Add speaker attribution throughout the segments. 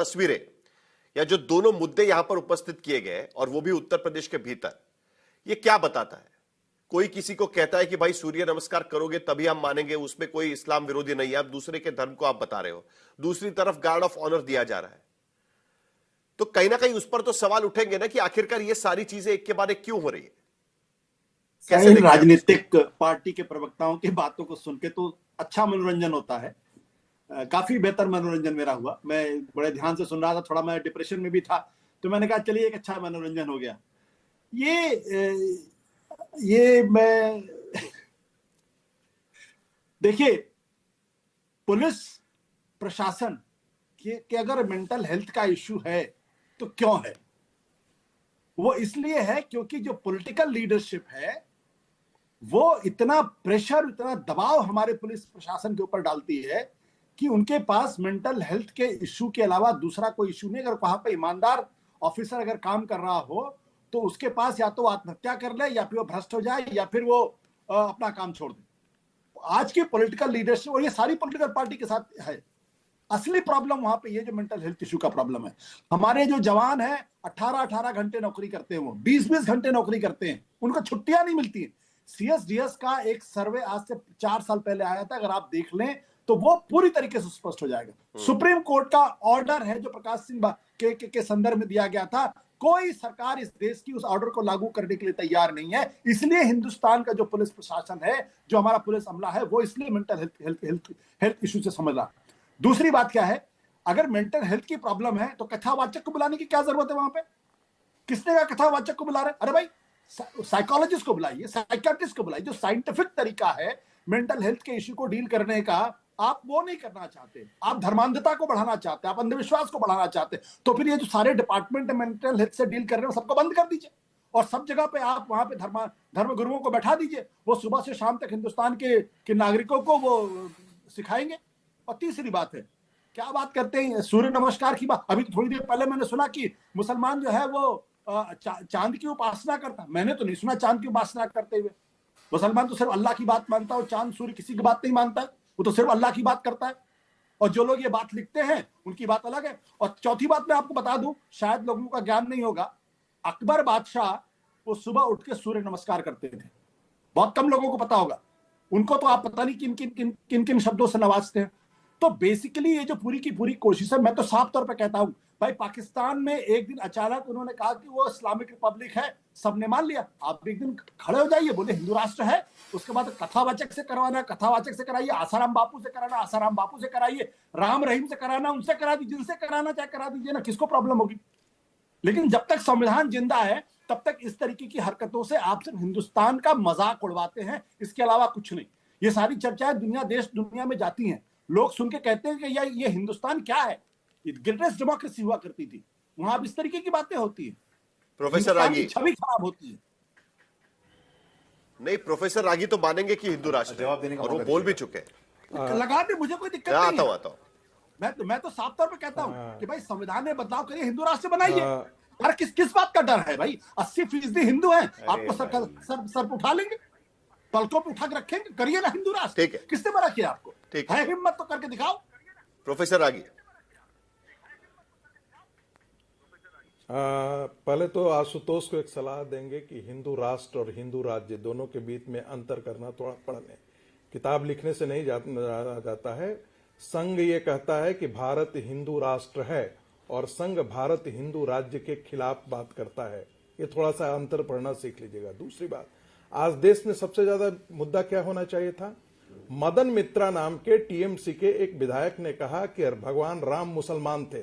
Speaker 1: तस्वीरें या जो दोनों मुद्दे यहां पर उपस्थित किए गए और वो भी उत्तर प्रदेश के भीतर, ये क्या बताता है? कोई किसी को कहता है कि भाई सूर्य नमस्कार करोगे तभी हम मानेंगे, उसमें कोई इस्लाम विरोधी नहीं है, आप दूसरे के धर्म को आप बता रहे हो। दूसरी तरफ गार्ड ऑफ ऑनर दिया जा रहा है, तो कहीं ना कहीं उस पर तो सवाल उठेंगे ना कि आखिरकार ये सारी चीजें एक के बाद एक क्यों हो रही है।
Speaker 2: कैसे राजनीतिक पार्टी के प्रवक्ताओं की बातों को सुन के तो अच्छा मनोरंजन होता है। काफी बेहतर मनोरंजन मेरा हुआ। मैं बड़े ध्यान से सुन रहा था, थोड़ा मैं डिप्रेशन में भी था, तो मैंने कहा चलिए एक अच्छा मनोरंजन हो गया। ये मैं देखिए, पुलिस प्रशासन के अगर मेंटल हेल्थ का इश्यू है तो क्यों है? वो इसलिए है क्योंकि जो पॉलिटिकल लीडरशिप है वो इतना प्रेशर, इतना दबाव हमारे पुलिस प्रशासन के ऊपर डालती है कि उनके पास मेंटल हेल्थ के इश्यू के अलावा दूसरा कोई इश्यू नहीं। अगर वहां पे ईमानदार ऑफिसर अगर काम कर रहा हो तो उसके पास या तो आत्महत्या कर ले, या फिर वो भ्रष्ट हो जाए, या फिर वो अपना काम छोड़ दे। आज की पॉलिटिकल लीडरशिप, और ये सारी पॉलिटिकल पार्टी के साथ है, असली प्रॉब्लम वहां पे ये जो मेंटल हेल्थ इशू का प्रॉब्लम है। हमारे जो जवान हैं 18-18 घंटे नौकरी करते हैं, वो 20-20 घंटे नौकरी करते हैं, उनको छुट्टियां नहीं मिलती हैं। सीएसडीएस का एक सर्वे आज से 4 साल पहले आया था, अगर आप देख लें तो वो पूरी तरीके से स्पष्ट हो जाएगा। सुप्रीम कोर्ट का ऑर्डर है जो प्रकाश सिंह के संदर्भ में दिया गया था, कोई सरकार इस देश की उस ऑर्डर को लागू करने के लिए तैयार नहीं है। इसलिए हिंदुस्तान का जो पुलिस प्रशासन है, जो हमारा पुलिस अमला है, वो इसलिए मेंटल हेल्थ इशू से समझ रहा। दूसरी बात क्या है, अगर मेंटल हेल्थ की प्रॉब्लम है तो कथावाचक को बुलाने की क्या जरूरत है? वहां पे किसने कहा कथावाचक को बुला रहे? अरे भाई, साइकोलॉजिस्ट को बुलाइए, साइकियाट्रिस्ट को बुलाइए। जो साइंटिफिक तरीका है मेंटल हेल्थ के इश्यू को डील करने का, आप वो नहीं करना चाहते। आप धर्मांधता को बढ़ाना चाहते हैं, आप अंधविश्वास को बढ़ाना चाहते हैं। तो फिर ये जो सारे डिपार्टमेंट मेंटल हेल्थ से डील कर रहे हैं सबको बंद कर दीजिए, और सब जगह पे आप वहां पे धर्म गुरुओं को बैठा दीजिए। वो सुबह से शाम तक हिंदुस्तान के नागरिकों को वो सिखाएंगे। और तीसरी बात है, क्या बात करते हैं सूर्य नमस्कार की बात। अभी थोड़ी देर पहले मैंने सुना कि मुसलमान जो है वो चांद की उपासना करता। मैंने तो नहीं सुना चांद की उपासना करते हुए। मुसलमान तो सिर्फ अल्लाह की बात मानता है, और चांद सूर्य किसी की बात नहीं मानता है, वो तो सिर्फ अल्लाह की बात करता है। और जो लोग ये बात लिखते हैं उनकी बात अलग है। और चौथी बात मैं आपको बता दूं, शायद लोगों का ज्ञान नहीं होगा, अकबर बादशाह वो सुबह उठ के सूर्य नमस्कार करते थे। बहुत कम लोगों को पता होगा। उनको तो आप पता नहीं किन किन किन किन किन शब्दों से नवाजते हैं। तो बेसिकली ये जो पूरी की पूरी कोशिश है, मैं तो साफ तौर पे कहता हूं भाई, पाकिस्तान में एक दिन अचानक उन्होंने कहा कि वो इस्लामिक रिपब्लिक है, सबने मान लिया। आप एक दिन खड़े हो जाइए, बोले हिंदू राष्ट्र है, उसके बाद कथावाचक से करवाना, कथावाचक से कराइए, आसाराम बापू से कराना, आसाराम बापू से कराइए, राम रहीम से कराना, उनसे करा दीजिए, जिनसे कराना चाहे करा दीजिए ना, किसको प्रॉब्लम होगी। लेकिन जब तक संविधान जिंदा है तब तक इस तरीके की हरकतों से आप सिर्फ हिंदुस्तान का मजाक उड़वाते हैं, इसके अलावा कुछ नहीं। ये सारी चर्चाएं देश दुनिया में जाती हैं, लोग सुन के कहते हैं कि ये हिंदुस्तान क्या है, ग्रेटेस्ट डेमोक्रेसी हुआ करती थी, वहां अब इस तरीके की बातें होती है।
Speaker 1: प्रोफेसर रागी,
Speaker 2: छवि खराब होती है।
Speaker 1: नहीं, प्रोफेसर रागी तो मानेंगे कि हिंदू राष्ट्र जवाब देने का, और वो बोल भी चुके हैं।
Speaker 2: लगा दे, मुझे कोई दिक्कत नहीं
Speaker 1: आता हूं।
Speaker 2: मैं तो साफ तौर पे कहता हूं कि भाई संविधान में बदलाव करिए, हिंदू राष्ट्र बनाइए। यार किस बात का डर है भाई? 80% हिंदू हैं, आपको सर पे उठा लेंगे, पलकों पे उठा के रखेंगे। करिए ना हिंदू राष्ट्र, किसने मना किया आपको? है हिम्मत तो करके दिखाओ।
Speaker 1: प्रोफेसर रागी,
Speaker 3: पहले तो आशुतोष को एक सलाह देंगे कि हिंदू राष्ट्र और हिंदू राज्य दोनों के बीच में अंतर करना थोड़ा पढ़ लें। किताब लिखने से नहीं जाता है। संघ ये कहता है कि भारत हिंदू राष्ट्र है, और संघ भारत हिंदू राज्य के खिलाफ बात करता है। ये थोड़ा सा अंतर पढ़ना सीख लीजिएगा। दूसरी बात, आज देश में सबसे ज्यादा मुद्दा क्या होना चाहिए था? मदन मित्रा नाम के टीएमसी के एक विधायक ने कहा कि भगवान राम मुसलमान थे।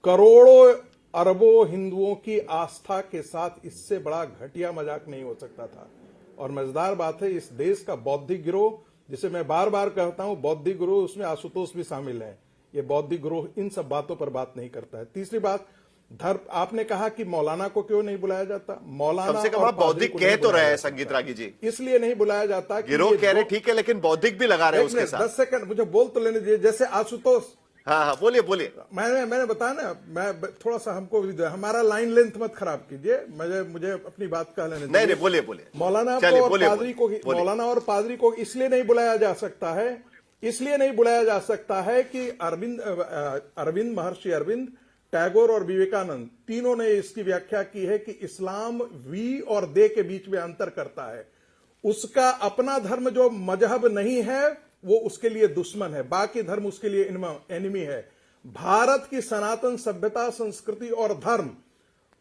Speaker 3: करोड़ों अरबों हिंदुओं की आस्था के साथ इससे बड़ा घटिया मजाक नहीं हो सकता था। और मजेदार बात है, इस देश का बौद्धिक गिरोह, जिसे मैं बार बार कहता हूं बौद्धिक गिरोह, उसमें आशुतोष भी शामिल है, ये बौद्धिक गिरोह इन सब बातों पर बात नहीं करता है। तीसरी बात, आपने कहा कि मौलाना को क्यों नहीं बुलाया जाता? मौलाना
Speaker 1: कम से कम बौद्धिक कह तो रहे हैं संगीत रागी जी,
Speaker 3: इसलिए नहीं बुलाया जाता।
Speaker 1: गिरोह कह रहे ठीक है, लेकिन बौद्धिक भी लगा रहे हैं उसके साथ।
Speaker 3: 10 सेकंड मुझे बोल तो लेने दीजिए। जैसे आशुतोष,
Speaker 1: हाँ, बोलिए।
Speaker 3: मैंने बताया ना, मैं थोड़ा सा हमको हमारा लाइन लेंथ मत खराब कीजिए, मुझे अपनी बात कह लेने दीजिए।
Speaker 1: नहीं, बोलिए।
Speaker 3: मौलाना और पादरी को इसलिए नहीं बुलाया जा सकता है इसलिए नहीं बुलाया जा सकता है कि अरविंद महर्षि अरविंद, टैगोर और विवेकानंद तीनों ने इसकी व्याख्या की है कि इस्लाम वी और दे के बीच में अंतर करता है। उसका अपना धर्म जो मजहब नहीं है वो उसके लिए दुश्मन है, बाकी धर्म उसके लिए एनिमी है। भारत की सनातन सभ्यता, संस्कृति और धर्म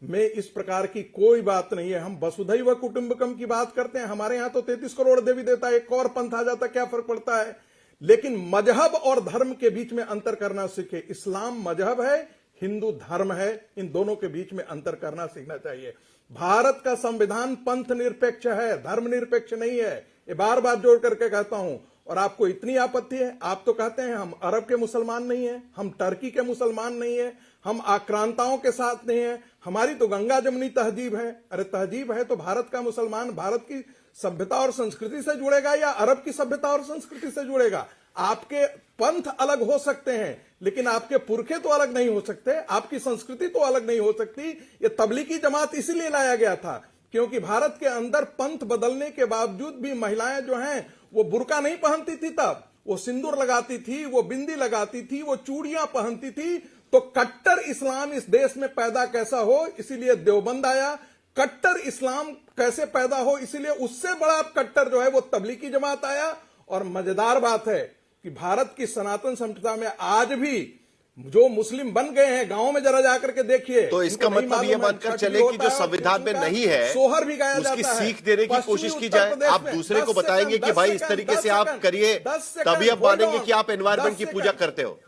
Speaker 3: में इस प्रकार की कोई बात नहीं है। हम वसुधैव कुटुंबकम की बात करते हैं, हमारे यहां तो 33 करोड़ देवी देवता, एक और पंथ आ जाता, क्या फर्क पड़ता है। लेकिन मजहब और धर्म के बीच में अंतर करना सीखे। इस्लाम मजहब है, हिंदू धर्म है, इन दोनों के बीच में अंतर करना सीखना चाहिए। भारत का संविधान पंथ निरपेक्ष है, धर्म निरपेक्ष नहीं है। ये बार बार जोड़ करके कहता हूं। और आपको इतनी आपत्ति है, आप तो कहते हैं हम अरब के मुसलमान नहीं है, हम टर्की के मुसलमान नहीं है, हम आक्रांताओं के साथ नहीं है, हमारी तो गंगा जमुनी तहजीब है। अरे तहजीब है तो भारत का मुसलमान भारत की सभ्यता और संस्कृति से जुड़ेगा या अरब की सभ्यता और संस्कृति से जुड़ेगा। आपके पंथ अलग हो सकते हैं लेकिन आपके पुरखे तो अलग नहीं हो सकते, आपकी संस्कृति तो अलग नहीं हो सकती। ये तबलीगी जमात इसीलिए लाया गया था क्योंकि भारत के अंदर पंथ बदलने के बावजूद भी महिलाएं जो हैं वो बुर्का नहीं पहनती थी, तब वो सिंदूर लगाती थी, वो बिंदी लगाती थी, वो चूड़ियां पहनती थी। तो कट्टर इस्लाम इस देश में पैदा कैसा हो, इसीलिए देवबंद आया। कट्टर इस्लाम कैसे पैदा हो, इसीलिए उससे बड़ा कट्टर जो है वो तबलीगी जमात आया। और मजेदार बात है कि भारत की सनातन सभ्यता में आज भी जो मुस्लिम बन गए हैं, गांव में जरा जाकर के देखिए,
Speaker 1: तो इसका मतलब ये मानकर चले कि जो संविधान में नहीं है
Speaker 3: सोहर भी गाया
Speaker 1: उसकी
Speaker 3: जाता है,
Speaker 1: सीख देने की कोशिश की जाए। आप दूसरे को बताएंगे कि भाई इस तरीके से आप करिए, तभी आप मानेंगे कि आप एनवायरमेंट की पूजा करते हो।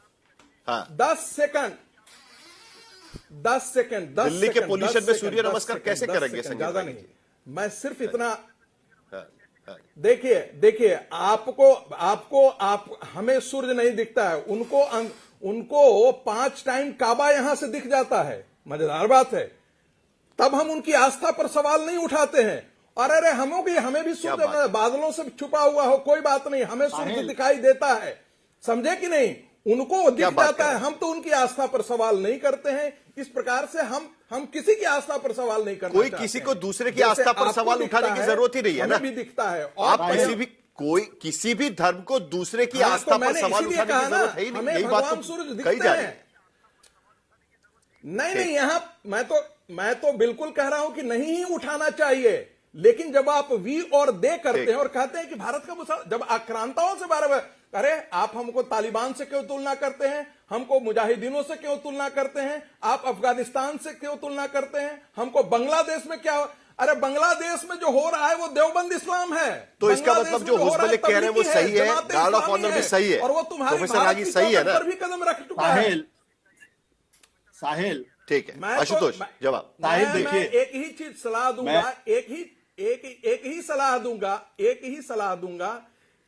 Speaker 1: हाँ,
Speaker 3: 10 सेकंड
Speaker 1: दिल्ली के पोल्यूशन में सूर्य नमस्कार कैसे करेंगे?
Speaker 3: ज्यादा नहीं, मैं सिर्फ इतना देखिए आप हमें सूर्य नहीं दिखता है, उनको 5 टाइम काबा यहां से दिख जाता है। मजेदार बात है, तब हम उनकी आस्था पर सवाल नहीं उठाते हैं। और अरे हमें भी सूर्य बादलों से छुपा हुआ हो कोई बात नहीं, हमें सूर्य दिखाई देता है, समझे कि नहीं? उनको दिख जाता है, हम तो उनकी आस्था पर सवाल नहीं करते हैं। इस प्रकार से हम किसी की आस्था पर सवाल नहीं करते।
Speaker 1: कोई किसी को दूसरे की आस्था पर सवाल उठाने की जरूरत ही नहीं है ना।
Speaker 3: भी दिखता है
Speaker 1: आप किसी भी धर्म को दूसरे की आस्था पर सवाल उठाने की जरूरत है ही नहीं। यही बात तो कही जा रही है।
Speaker 3: नहीं, यहां मैं तो बिल्कुल कह रहा हूं कि नहीं ही उठाना चाहिए। लेकिन जब आप वी और दे करते हैं और कहते हैं कि भारत का जब आक्रांताओं से बार-बार, अरे आप हमको तालिबान से क्यों तुलना करते हैं, हमको मुजाहिदीनों से क्यों तुलना करते हैं, आप अफगानिस्तान से क्यों तुलना करते हैं, हमको बांग्लादेश में क्या, अरे बांग्लादेश में जो हो रहा है वो देवबंद इस्लाम है।
Speaker 1: तो इसका मतलब जो हुस्न कह रहे हैं वो सही है, गार्ड ऑफ ऑनर भी सही है,
Speaker 3: और वो तुम्हारे
Speaker 1: प्रोफेसर रागी सही है ना,
Speaker 3: भी कदम रख चुका है।
Speaker 2: साहिल
Speaker 1: ठीक है, आशुतोष जवाब।
Speaker 3: देखिए, एक ही चीज सलाह दूंगा, एक ही सलाह दूंगा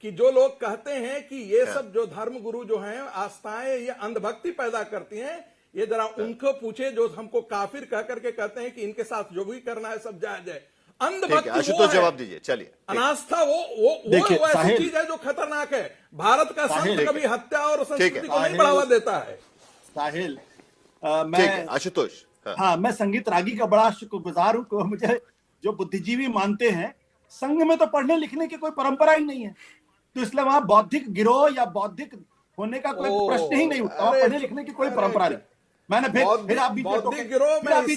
Speaker 3: कि जो लोग कहते हैं कि ये सब जो धर्म गुरु जो हैं आस्थाएं ये अंधभक्ति पैदा करती हैं, ये जरा उनको पूछे जो हमको काफिर कह करके कहते हैं कि इनके साथ जो भी करना है सब जायज है। अंधभक्ति
Speaker 1: आशुतोष जवाब दीजिए। चलिए,
Speaker 3: अनास्था वो ऐसी चीज है जो खतरनाक है। भारत का संत कभी हत्या और संस्कृति को नहीं बढ़ावा देता है।
Speaker 2: साहिल,
Speaker 1: मैं आशुतोष,
Speaker 2: हाँ, मैं संगीत रागी का बड़ा शुक्रगुजार हूँ। मुझे जो बुद्धिजीवी मानते हैं, संघ में तो पढ़ने लिखने की कोई परंपरा ही नहीं है, तो इसलिए वहां बौद्धिक गिरोह या बौद्धिक होने का कोई प्रश्न ही नहीं उठता। पढ़ने लिखने की कोई परंपरा नहीं। मैंने फिर आप बीच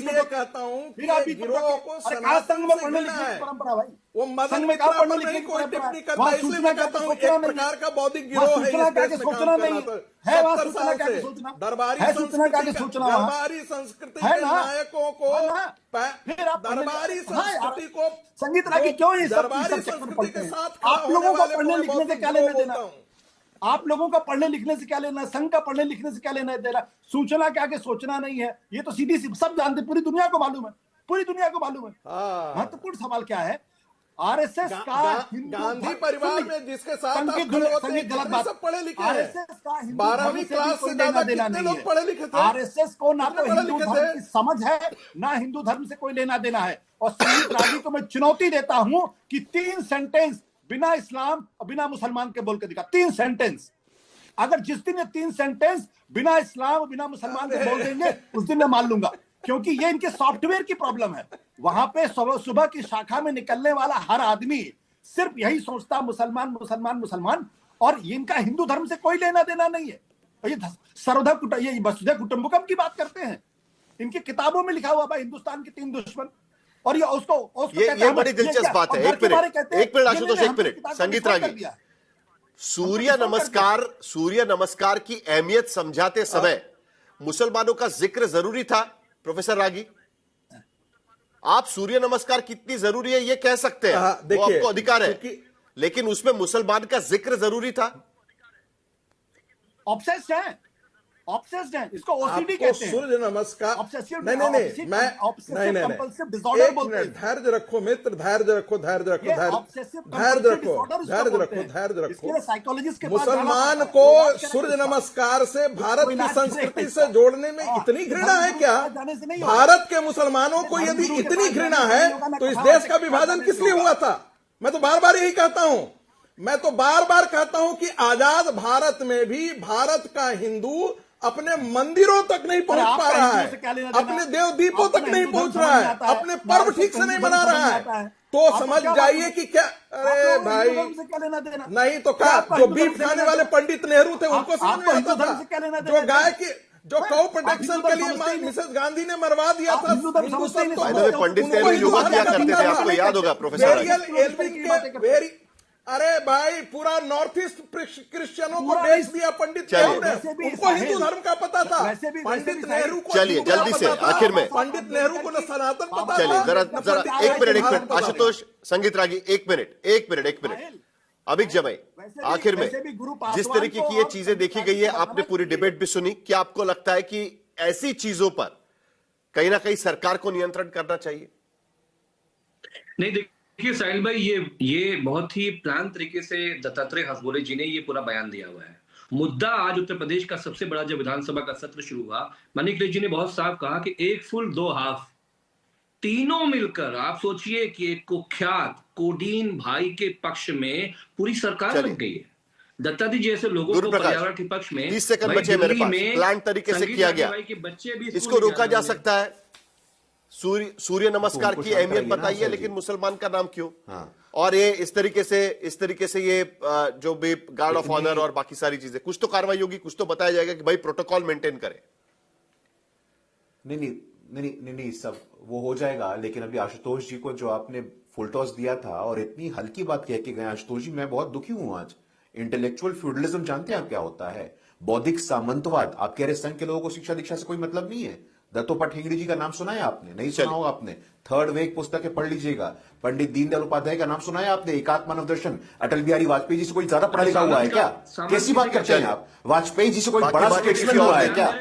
Speaker 2: में
Speaker 3: कहता हूँ गिरोह को
Speaker 2: संघ में पढ़ने लिखने की परंपरा भाई,
Speaker 3: वो
Speaker 2: संघ में कहा पढ़ने लिखने की परंपरा है। सूचना कहता हूँ एक प्रकार का बौद्धिक गिरोह है, सोचना नहीं है, वहां सूचना क्या सोचना,
Speaker 3: दरबारी
Speaker 2: सूचना क्या सोचना,
Speaker 3: दरबारी संस्कृति के नायकों को,
Speaker 2: फिर आप
Speaker 3: दरबारी संस्कृति को,
Speaker 2: संगीत रागी क्यों ये
Speaker 3: दरबारी संस्कृति के साथ
Speaker 2: आप लोगों का पढ़ने लिखने से क्या लेना देना, आप लोगों का पढ़ने लिखने से क्या लेना, संघ का पढ़ने लिखने से क्या लेना देना, सूचना क्या के सोचना नहीं है, ये तो सीधी सब जानते, पूरी दुनिया को मालूम है, पूरी दुनिया को मालूम है। महत्वपूर्ण सवाल क्या है, आरएसएस का
Speaker 3: गांधी परिवार में जिसके साथ
Speaker 2: गलत बात,
Speaker 3: पढ़े लिखे
Speaker 2: आरएसएस का
Speaker 3: 12वीं क्लास से ज्यादा कितने लोग पढ़े लिखे थे?
Speaker 2: आरएसएस को ना तो हिंदू धर्म की समझ है, ना हिंदू धर्म से कोई लेना देना है। और संगीत रागी को मैं चुनौती देता हूं कि 3 सेंटेंस बिना इस्लाम और बिना मुसलमान के बोल के दिखा, 3 सेंटेंस। अगर जिस दिन ये 3 सेंटेंस बिना इस्लाम और बिना मुसलमान के बोल देंगे उस दिन मैं मान लूंगा, क्योंकि ये इनके सॉफ्टवेयर की प्रॉब्लम है। वहां पे सुबह की शाखा में निकलने वाला हर आदमी सिर्फ यही सोचता मुसलमान मुसलमान मुसलमान, और इनका हिंदू धर्म से कोई लेना देना नहीं है। और ये वसुधैव कुटुंबकम की बात करते हैं, इनकी किताबों में लिखा हुआ भाई हिंदुस्तान के 3 दुश्मन। और उसको
Speaker 1: ये बड़ी दिलचस्प बात है। एक मिनट आशुतोष, एक मिनट। संगीत रागी, सूर्य नमस्कार की अहमियत समझाते समय मुसलमानों का जिक्र जरूरी था? प्रोफेसर रागी, आप सूर्य नमस्कार कितनी जरूरी है ये कह सकते हैं, वो आपको अधिकार है, लेकिन उसमें मुसलमान का जिक्र जरूरी था?
Speaker 2: ऑब्सेस्ड है, इसको ओसीडी कहते हैं।
Speaker 3: सूर्य नमस्कार नहीं, एक मिनट, धैर्य रखो मित्र, धैर्य रखो। मुसलमान को सूर्य नमस्कार से भारत की संस्कृति से जोड़ने में इतनी घृणा है क्या? भारत के मुसलमानों को यदि इतनी घृणा है तो इस देश का विभाजन किस लिए हुआ था? मैं तो बार बार यही कहता हूं कि आजाद भारत में भी भारत का हिंदू अपने मंदिरों तक नहीं पहुंच पा रहा है, अपने देव दीपों तक नहीं पहुंच रहा है, अपने पर्व ठीक से नहीं मना रहा है। तो समझ जाइए कि क्या, अरे भाई नहीं तो क्या, जो बीफ खाने वाले पंडित नेहरू थे उनको समझ में आता था? जो गाय की जो काउ प्रोटेक्शन के लिए मिसेस गांधी ने मरवा दिया था हिंदुस्तान को,
Speaker 1: पंडित नेहरू योगा किया करते थे, आपको याद होगा प्रोफेसर?
Speaker 3: अरे भाई, पूरा नॉर्थ ईस्ट क्रिश्चियनों को बेच दिया पंडित नेहरू ने, उनको हिंदू धर्म का पता था। पंडित नेहरू को,
Speaker 1: चलिए जल्दी से आखिर में,
Speaker 3: पंडित नेहरू को न सनातन पता था।
Speaker 1: चलिए जरा एक मिनट आशुतोष, संगीत रागी, एक मिनट। अभिक जमाई, आखिर में जिस तरीके की ये चीजें देखी गई है, आपने पूरी डिबेट भी सुनी, क्या आपको लगता है कि ऐसी चीजों पर कहीं ना कहीं सरकार को नियंत्रण करना चाहिए?
Speaker 4: नहीं, देखिए साहिल भाई, ये बहुत ही प्लान तरीके से दत्तात्रेय हसबोले जी ने ये पूरा बयान दिया हुआ है। मुद्दा आज उत्तर प्रदेश का सबसे बड़ा जब विधानसभा का सत्र शुरू हुआ, मनीष अखिलेश जी ने बहुत साफ कहा कि 1 फुल 2 हाफ, तीनों मिलकर आप सोचिए कि एक कुख्यात कोडीन भाई के पक्ष में पूरी सरकार लग गई है। दत्ता जी जैसे लोगों को पर्यावरण के पक्ष में
Speaker 1: 30 सेकंड बचे मेरे पास, प्लान तरीके से किया गया, इसको रोका जा सकता है। सूर्य नमस्कार की अहमियत बताइए, लेकिन मुसलमान का नाम क्यों? और ये इस तरीके से ये जो भी गार्ड ऑफ ऑनर और बाकी सारी चीजें, कुछ तो कार्रवाई होगी, कुछ तो बताया जाएगा कि भाई प्रोटोकॉल मेंटेन करें।
Speaker 5: नहीं, सब वो हो जाएगा। लेकिन अभी आशुतोष जी को जो आपने फुल टॉस दिया था और इतनी हल्की बात कह के गए आशुतोष जी, मैं बहुत दुखी हूं आज। इंटेलेक्चुअल फ्यूडलिज्म जानते हैं आप क्या होता है? बौद्धिक सामंतवाद। आप कह रहे संघ के लोगों को शिक्षा दीक्षा से कोई मतलब नहीं है? दत्तोपंत ठेंगड़ी जी का नाम सुना है आपने? नहीं सुना होगा आपने। थर्ड वे पुस्तकें पढ़ लीजिएगा। पंडित दीनदयाल उपाध्याय का नाम सुना है आपने? एकात्म मानव दर्शन। अटल बिहारी वाजपेयी जी से कोई ज्यादा पढ़ा लिखा हुआ है क्या? कैसी बात करते हैं आप? वाजपेयी जी से कोई बड़ा स्टेट्समैन हुआ है क्या?